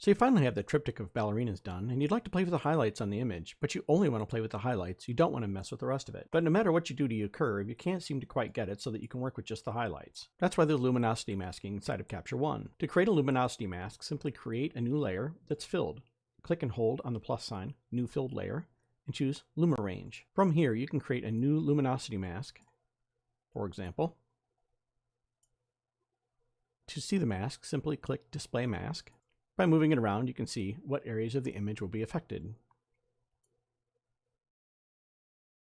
So you finally have the triptych of ballerinas done, and you'd like to play with the highlights on the image, but you only want to play with the highlights. You don't want to mess with the rest of it. But no matter what you do to your curve, you can't seem to quite get it so that you can work with just the highlights. That's why there's luminosity masking inside of Capture One. To create a luminosity mask, simply create a new layer that's filled. Click and hold on the plus sign, New Filled Layer, and choose Luma Range. From here, you can create a new luminosity mask, for example. To see the mask, simply click Display Mask. By moving it around, you can see what areas of the image will be affected.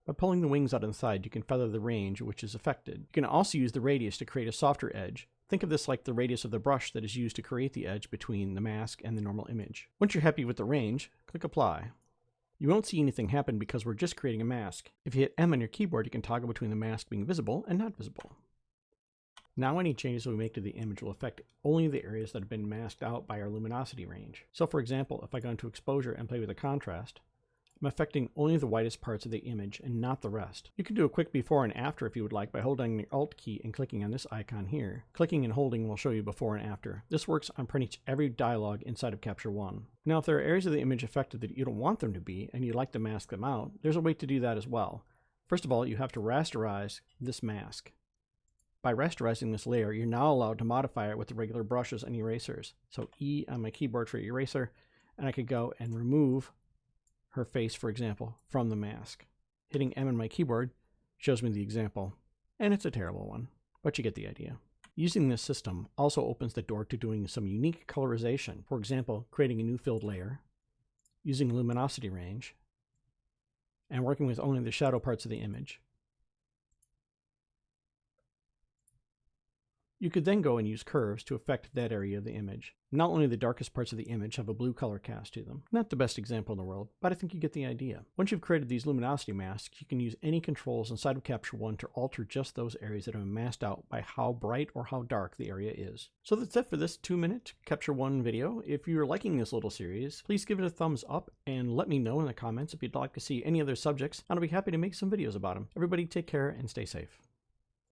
By pulling the wings out on the side, you can feather the range which is affected. You can also use the radius to create a softer edge. Think of this like the radius of the brush that is used to create the edge between the mask and the normal image. Once you're happy with the range, click Apply. You won't see anything happen because we're just creating a mask. If you hit M on your keyboard, you can toggle between the mask being visible and not visible. Now any changes we make to the image will affect only the areas that have been masked out by our luminosity range. So for example, if I go into exposure and play with the contrast, I'm affecting only the whitest parts of the image and not the rest. You can do a quick before and after if you would like by holding the Alt key and clicking on this icon here. Clicking and holding will show you before and after. This works on pretty much every dialog inside of Capture One. Now if there are areas of the image affected that you don't want them to be and you'd like to mask them out, there's a way to do that as well. First of all, you have to rasterize this mask. By rasterizing this layer, you're now allowed to modify it with the regular brushes and erasers. So E on my keyboard for eraser, and I could go and remove her face, for example, from the mask. Hitting M on my keyboard shows me the example, and it's a terrible one, but you get the idea. Using this system also opens the door to doing some unique colorization. For example, creating a new filled layer, using luminosity range, and working with only the shadow parts of the image. You could then go and use curves to affect that area of the image. Not only the darkest parts of the image have a blue color cast to them. Not the best example in the world, but I think you get the idea. Once you've created these luminosity masks, you can use any controls inside of Capture One to alter just those areas that have been masked out by how bright or how dark the area is. So that's it for this 2-minute Capture One video. If you're liking this little series, please give it a thumbs up and let me know in the comments if you'd like to see any other subjects, and I'll be happy to make some videos about them. Everybody take care and stay safe.